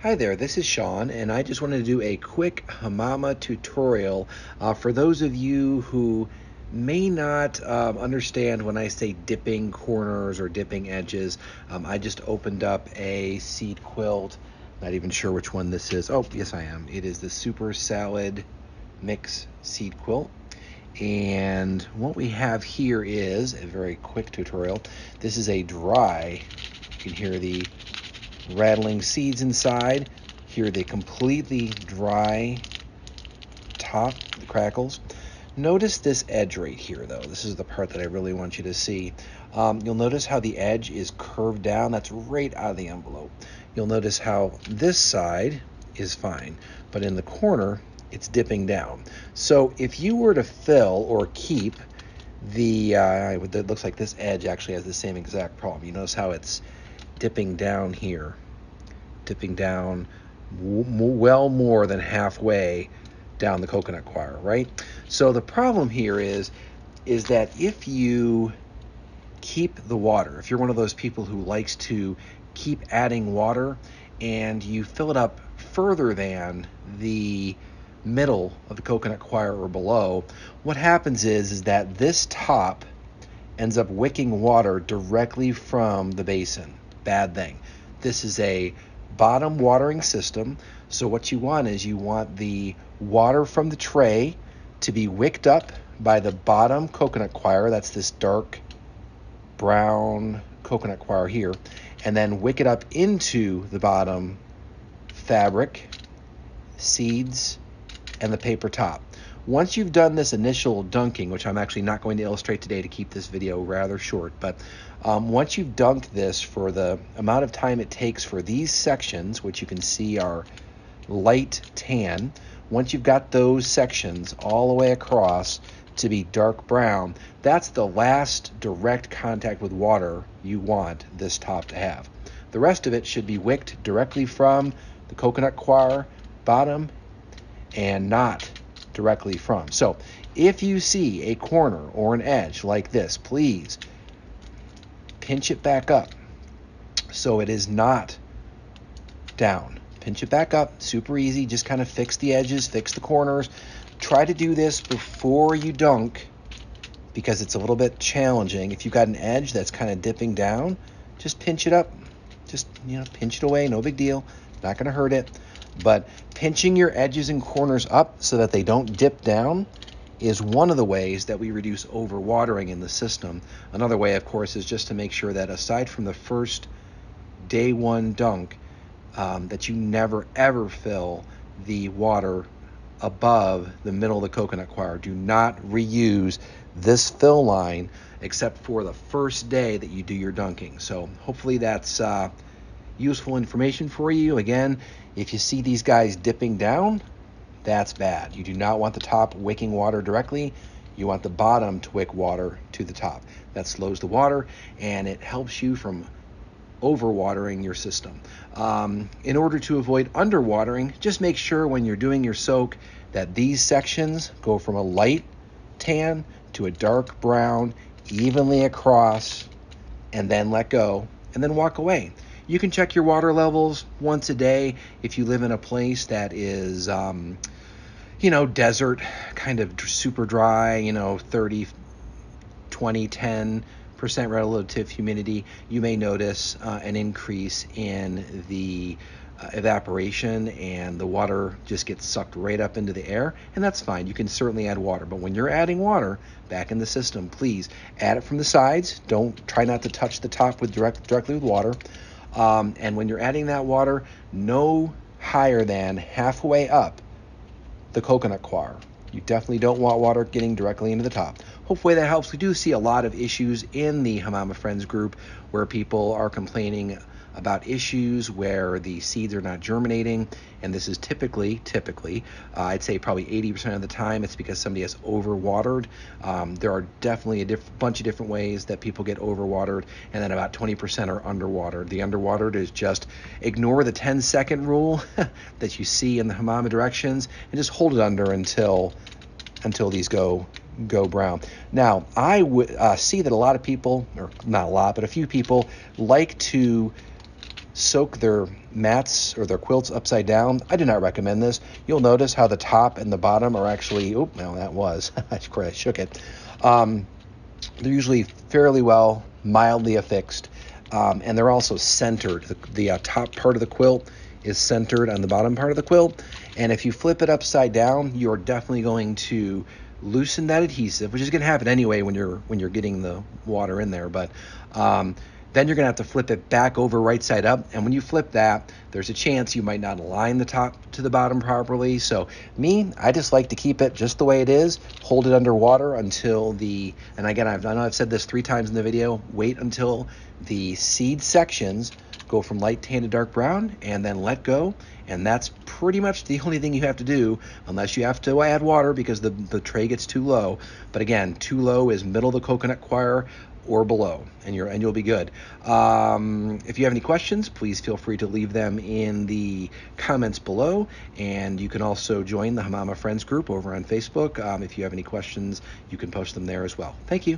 Hi there, this is Sean, and I just wanted to do a quick Hamama tutorial for those of you who may not understand when I say dipping corners or dipping edges. I just opened up a seed quilt. Not even sure which one this is. Oh, yes I am. It is the Super Salad Mix Seed Quilt. And what we have here is a very quick tutorial. This is a dry, you can hear the rattling seeds inside. Hear the completely dry top, the crackles. Notice this edge right here though. This is the part that I really want you to see. You'll notice how the edge is curved down. That's right out of the envelope. You'll notice how this side is fine, but in the corner it's dipping down. So if you were to fill or keep it looks like this edge actually has the same exact problem. You notice how it's dipping down here, dipping down well more than halfway down the coconut coir, right? So the problem here is that if you keep the water, if you're one of those people who likes to keep adding water and you fill it up further than the middle of the coconut coir or below, what happens is that this top ends up wicking water directly from the basin. Bad thing. This is a bottom watering system, so what you want is you want the water from the tray to be wicked up by the bottom coconut coir. That's this dark brown coconut coir here, and then wick it up into the bottom fabric, seeds, and the paper top. Once you've done this initial dunking, which I'm actually not going to illustrate today to keep this video rather short, but once you've dunked this for the amount of time it takes for these sections, which you can see are light tan, once you've got those sections all the way across to be dark brown, that's the last direct contact with water you want this top to have. The rest of it should be wicked directly from the coconut coir bottom and not directly from. So if you see a corner or an edge like this, please pinch it back up so it is not down. Pinch it back up, super easy. Just kind of fix the edges, fix the corners. Try to do this before you dunk because it's a little bit challenging. If you've got an edge that's kind of dipping down, just pinch it up. Just, pinch it away, no big deal. Not going to hurt it. But pinching your edges and corners up so that they don't dip down is one of the ways that we reduce overwatering in the system. Another way, of course, is just to make sure that aside from the first day one dunk, that you never ever fill the water above the middle of the coconut coir. Do not reuse this fill line except for the first day that you do your dunking. So hopefully that's useful information for you. Again, if you see these guys dipping down, that's bad. You do not want the top wicking water directly. You want the bottom to wick water to the top. That slows the water and it helps you from overwatering your system. In order to avoid underwatering, just make sure when you're doing your soak that these sections go from a light tan to a dark brown evenly across, and then let go and then walk away. You can check your water levels once a day if you live in a place that is desert, kind of super dry, 30, 20, 10% relative humidity. You may notice an increase in the evaporation and the water just gets sucked right up into the air, and that's fine. You can certainly add water, but when you're adding water back in the system, please add it from the sides. Try not to touch the top directly with water. And when you're adding that water, no higher than halfway up the coconut coir. You definitely don't want water getting directly into the top. Hopefully that helps. We do see a lot of issues in the Hamama Friends group where people are complaining about issues where the seeds are not germinating, and this is typically, I'd say probably 80% of the time, it's because somebody has overwatered. There are definitely a bunch of different ways that people get overwatered, and then about 20% are underwatered. The underwatered is just ignore the 10-second rule that you see in the Hamama directions and just hold it under until these go brown. Now, I would see that a lot of people, or not a lot, but a few people like to soak their mats or their quilts upside down, I do not recommend this. You'll notice how the top and the bottom are actually, oh, no, that was, I shook it. They're usually fairly well, mildly affixed, and they're also centered. The top part of the quilt is centered on the bottom part of the quilt, and if you flip it upside down, you're definitely going to loosen that adhesive, which is going to happen anyway when you're getting the water in there. But then you're going to have to flip it back over right side up, and when you flip that, there's a chance you might not align the top to the bottom properly. So I just like to keep it just the way it is, hold it underwater until and again, I know I've said this 3 times in the video, wait until the seed sections go from light tan to dark brown, and then let go. And that's pretty much the only thing you have to do, unless you have to add water because the tray gets too low. But again, too low is middle of the coconut coir or below, and you'll be good. If you have any questions, please feel free to leave them in the comments below, and you can also join the Hamama Friends group over on Facebook. If you have any questions, you can post them there as well. Thank you.